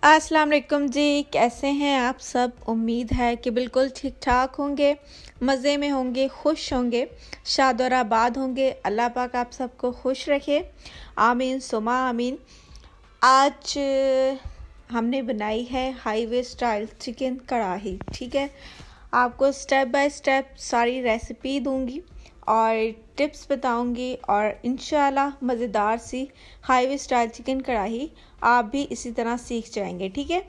अस्सलाम वालेकुम जी, कैसे हैं आप सब। उम्मीद है कि बिल्कुल ठीक ठाक होंगे, मज़े में होंगे, खुश होंगे, शाद और आबाद होंगे। अल्लाह पाक आप सबको खुश रखे, आमीन सुमा आमीन। आज हमने बनाई है हाईवे स्टाइल चिकन कढ़ाई। ठीक है, आपको स्टेप बाय स्टेप सारी रेसिपी दूंगी और टिप्स बताऊंगी और इंशाल्लाह मज़ेदार सी हाईवे स्टाइल चिकन कढ़ाई आप भी इसी तरह सीख जाएंगे। ठीक है,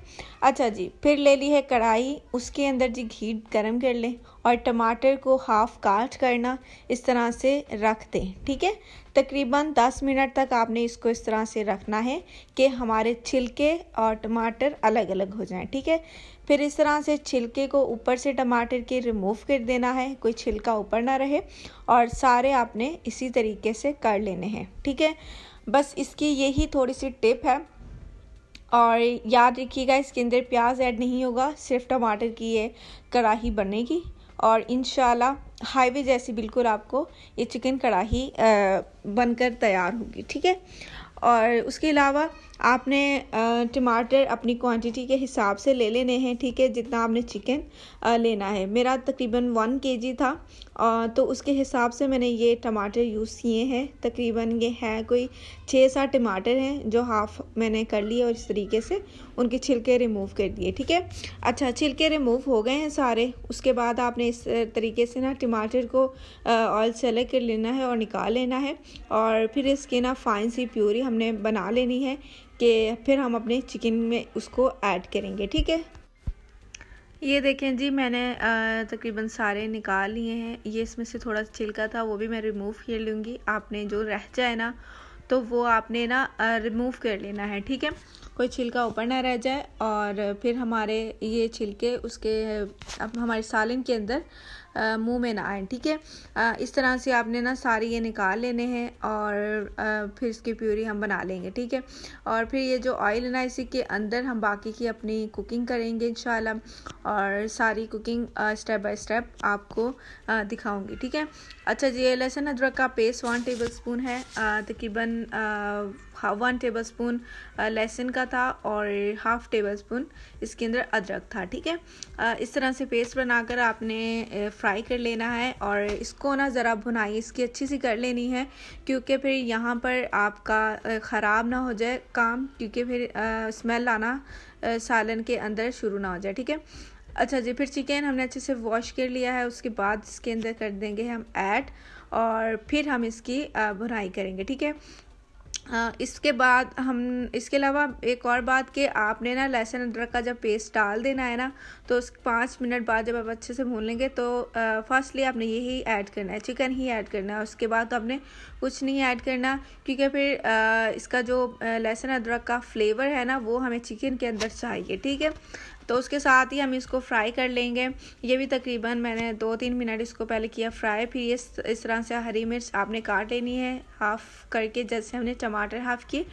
अच्छा जी, फिर ले ली है कढ़ाई, उसके अंदर जी घी गरम कर लें और टमाटर को हाफ काट करना इस तरह से रख दें। ठीक है, तकरीबन 10 मिनट तक आपने इसको इस तरह से रखना है कि हमारे छिलके और टमाटर अलग अलग हो जाएं। ठीक है, फिर इस तरह से छिलके को ऊपर से टमाटर के रिमूव कर देना है, कोई छिलका ऊपर ना रहे, और सारे आपने इसी तरीके से कर लेने हैं। ठीक है, बस इसकी यही थोड़ी सी टिप है और याद रखिएगा इसके अंदर प्याज ऐड नहीं होगा, सिर्फ टमाटर की ये कढ़ाई बनेगी और इंशाल्लाह हाईवे जैसी बिल्कुल आपको ये चिकन कढ़ाई बनकर तैयार होगी। ठीक है, और उसके अलावा आपने टमाटर अपनी क्वांटिटी के हिसाब से ले लेने हैं। ठीक है, जितना आपने चिकन लेना है, मेरा तकरीबन 1 kg था तो उसके हिसाब से मैंने ये टमाटर यूज़ किए हैं। तकरीबन ये है कोई 6-7 टमाटर हैं जो हाफ़ मैंने कर लिए और इस तरीके से उनके छिलके रिमूव कर दिए। ठीक है, अच्छा, छिलके रिमूव हो गए हैं सारे। उसके बाद आपने इस तरीके से ना टमाटर को ऑयल से अलग कर लेना है और निकाल लेना है और फिर इसकी ना फाइन सी प्यूरी हमने बना लेनी है कि फिर हम अपने चिकन में उसको ऐड करेंगे। ठीक है, ये देखें जी, मैंने तकरीबन सारे निकाल लिए हैं। ये इसमें से थोड़ा छिलका था वो भी मैं रिमूव कर लूँगी। आपने जो रह जाए ना तो वो आपने ना रिमूव कर लेना है। ठीक है, कोई छिलका ऊपर ना रह जाए और फिर हमारे ये छिलके उसके अब हमारे सालन के अंदर मुंह में ना आए। ठीक है, इस तरह से आपने ना सारी ये निकाल लेने हैं और फिर इसकी प्यूरी हम बना लेंगे। ठीक है, और फिर ये जो ऑयल है ना इसी के अंदर हम बाकी की अपनी कुकिंग करेंगे इंशाल्लाह और सारी कुकिंग स्टेप बाय स्टेप आपको दिखाऊंगी। ठीक है, अच्छा जी, ये लहसुन अदरक का पेस्ट 1 टेबलस्पून है, तकरीबन 1 टेबलस्पून लहसुन का था और 1/2 टेबलस्पून इसके अंदर अदरक था। ठीक है, इस तरह से पेस्ट बनाकर आपने फ्राई कर लेना है और इसको ना ज़रा भुनाई इसकी अच्छी सी कर लेनी है क्योंकि फिर यहाँ पर आपका ख़राब ना हो जाए काम, क्योंकि फिर स्मेल आना सालन के अंदर शुरू ना हो जाए। ठीक है, अच्छा जी, फिर चिकन हमने अच्छे से वॉश कर लिया है, उसके बाद इसके अंदर कर देंगे हम ऐड और फिर हम इसकी भुनाई करेंगे। ठीक है, इसके बाद हम इसके अलावा एक और बात कि आपने ना लहसुन अदरक का जब पेस्ट डाल देना है ना तो उस 5 मिनट बाद जब आप अच्छे से भून लेंगे तो फर्स्टली आपने यही ऐड करना है, चिकन ही ऐड करना है। उसके बाद तो आपने कुछ नहीं ऐड करना क्योंकि फिर इसका जो लहसुन अदरक का फ्लेवर है ना वो हमें चिकन के अंदर चाहिए। ठीक है, तो उसके साथ ही हम इसको फ्राई कर लेंगे। ये भी तकरीबन मैंने 2-3 मिनट इसको पहले किया फ्राई। फिर इस तरह से हरी मिर्च आपने काट लेनी है हाफ़ करके, जैसे हमने टमाटर हाफ़ किए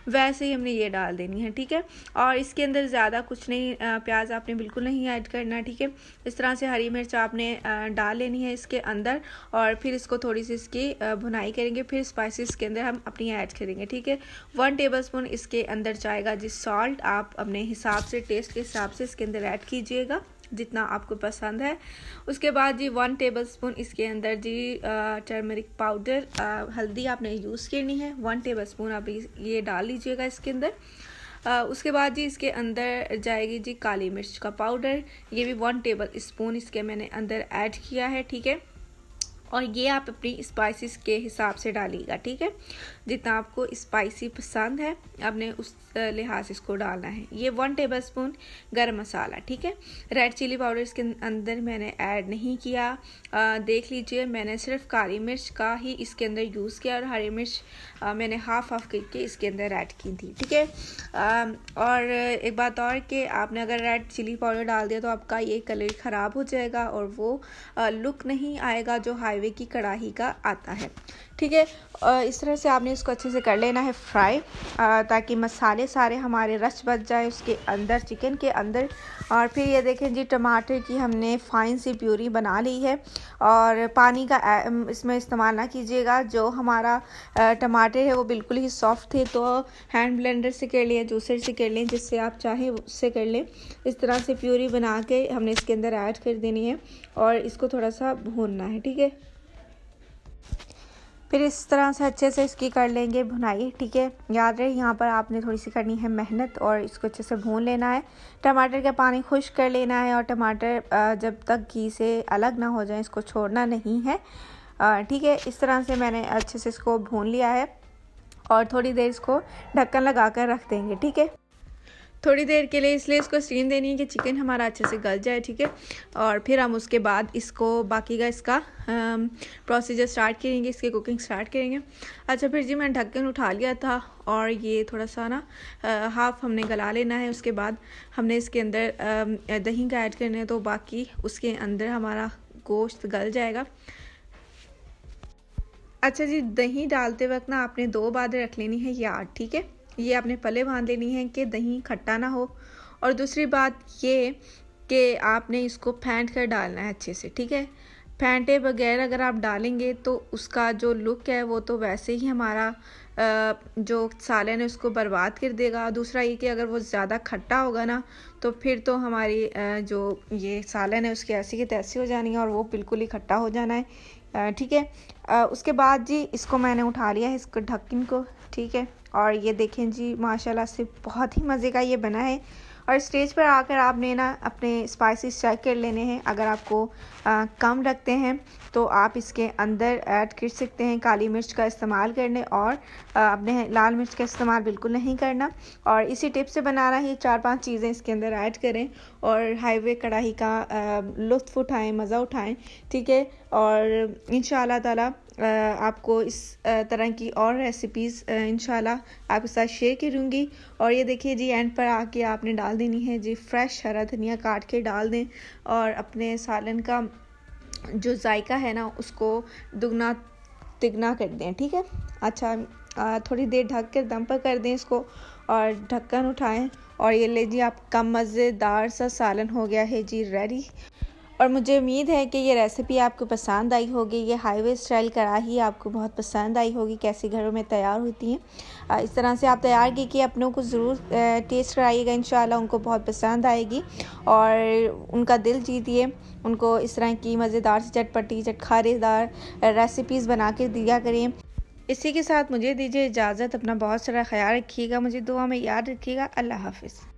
वैसे ही हमने ये डाल देनी है। ठीक है, और इसके अंदर ज़्यादा कुछ नहीं, प्याज आपने बिल्कुल नहीं ऐड करना। ठीक है, इस तरह से हरी मिर्च आपने डाल लेनी है इसके अंदर और फिर इसको थोड़ी सी इसकी भुनाई करेंगे। फिर स्पाइसेस के अंदर हम अपनी ऐड करेंगे। ठीक है, 1 टेबलस्पून इसके अंदर जाएगा जी सॉल्ट, आप अपने हिसाब से टेस्ट के हिसाब से इसके अंदर ऐड कीजिएगा जितना आपको पसंद है। उसके बाद जी 1 टेबलस्पून इसके अंदर जी टर्मरिक पाउडर, हल्दी आपने यूज़ करनी है 1 टेबलस्पून आप ये डाल लीजिएगा इसके अंदर। उसके बाद जी इसके अंदर जाएगी जी काली मिर्च का पाउडर, ये भी 1 टेबलस्पून इसके मैंने अंदर ऐड किया है। ठीक है, और ये आप अपनी स्पाइसेस के हिसाब से डालिएगा। ठीक है, जितना आपको स्पाइसी पसंद है आपने उस लिहाज से इसको डालना है। ये 1 टेबलस्पून गरम मसाला। ठीक है, रेड चिली पाउडर इसके अंदर मैंने ऐड नहीं किया, देख लीजिए मैंने सिर्फ काली मिर्च का ही इसके अंदर यूज़ किया और हरी मिर्च मैंने हाफ़ करके इसके अंदर ऐड की थी। ठीक है, और एक बात और कि आपने अगर रेड चिली पाउडर डाल दिया तो आपका ये कलर ख़राब हो जाएगा और वो लुक नहीं आएगा जो हाईवे की कढ़ाई का आता है। ठीक है। इस तरह से आपने इसको अच्छे से कर लेना है फ्राई, ताकि मसाले सारे हमारे रच बच जाए उसके अंदर, चिकन के अंदर। और फिर ये देखें जी, टमाटर की हमने फ़ाइन सी प्यूरी बना ली है। और पानी का इसमें इस्तेमाल ना कीजिएगा। जो हमारा टमाटर है वो बिल्कुल ही सॉफ्ट थे, तो हैंड ब्लेंडर से कर लें, जूसर से कर लें, जिससे आप चाहें उससे कर लें। इस तरह से प्यूरी बना के हमने इसके अंदर ऐड कर देनी है और इसको थोड़ा सा भूनना है। ठीक है, फिर इस तरह से अच्छे से इसकी कर लेंगे भुनाई। ठीक है, याद रहे यहाँ पर आपने थोड़ी सी करनी है मेहनत और इसको अच्छे से भून लेना है। टमाटर का पानी खुश्क कर लेना है और टमाटर जब तक घी से अलग ना हो जाए इसको छोड़ना नहीं है। ठीक है, इस तरह से मैंने अच्छे से इसको भून लिया है और थोड़ी देर इसको ढक्कन लगा कर रख देंगे। ठीक है, थोड़ी देर के लिए इसलिए इसको स्टीम देनी है कि चिकन हमारा अच्छे से गल जाए। ठीक है, और फिर हम उसके बाद इसको बाकी का इसका प्रोसीजर स्टार्ट करेंगे, इसकी कुकिंग स्टार्ट करेंगे। अच्छा, फिर जी मैंने ढक्कन उठा लिया था और ये थोड़ा सा ना हाफ़ हमने गला लेना है। उसके बाद हमने इसके अंदर दही का ऐड करना है, तो बाकी उसके अंदर हमारा गोश्त गल जाएगा। अच्छा जी, दही डालते वक्त ना आपने 2 बातें रख लेनी है याद। ठीक है, ये आपने पहले बांध लेनी है कि दही खट्टा ना हो, और दूसरी बात ये कि आपने इसको फेंट कर डालना है अच्छे से। ठीक है, फेंटे बगैर अगर आप डालेंगे तो उसका जो लुक है वो तो वैसे ही हमारा जो सालन है उसको बर्बाद कर देगा। दूसरा ये कि अगर वो ज़्यादा खट्टा होगा ना तो फिर तो हमारी जो ये सालन है उसकी ऐसी की तैसी हो जानी है और वो बिल्कुल ही खट्टा हो जाना है। ठीक है, उसके बाद जी इसको मैंने उठा लिया है, इसको ढक्कन को। ठीक है, और ये देखें जी माशाल्लाह से बहुत ही मज़े का ये बना है। और स्टेज पर आकर आपने ना अपने स्पाइसेस चेक कर लेने हैं। अगर आपको कम रखते हैं तो आप इसके अंदर ऐड कर सकते हैं काली मिर्च का इस्तेमाल करने, और आपने लाल मिर्च का इस्तेमाल बिल्कुल नहीं करना। और इसी टिप से बनाना है, 4-5 चीज़ें इसके अंदर ऐड करें और हाईवे कढ़ाई का लुत्फ़ उठाएं, मज़ा उठाएं। ठीक है, और इंशाअल्लाह ताला आपको इस तरह की और रेसिपीज़ इंशाल्लाह आपके साथ शेयर करूँगी। और ये देखिए जी, एंड पर आके आपने डाल देनी है जी फ्रेश हरा धनिया काट के डाल दें और अपने सालन का जो जायका है ना उसको दुगना तिगना कर दें। ठीक है, अच्छा, थोड़ी देर ढक कर दम पर कर दें इसको और ढक्कन उठाएं और ये ले जी आपका मज़ेदार सा सालन हो गया है जी रेडी। और मुझे उम्मीद है कि ये रेसिपी आपको पसंद आई होगी। ये हाईवे स्टाइल कढ़ाई आपको बहुत पसंद आई होगी, कैसे घरों में तैयार होती हैं। इस तरह से आप तैयार कीजिए, अपनों को ज़रूर टेस्ट कराइएगा, इंशाल्लाह उनको बहुत पसंद आएगी और उनका दिल जीतिए। उनको इस तरह की मज़ेदार सी चटपटी चटखारेदार रेसिपीज़ बना के दिया करें। इसी के साथ मुझे दीजिए इजाज़त। अपना बहुत सारा ख्याल रखिएगा, मुझे दुआ में याद रखिएगा। अल्लाह हाफ़िज़।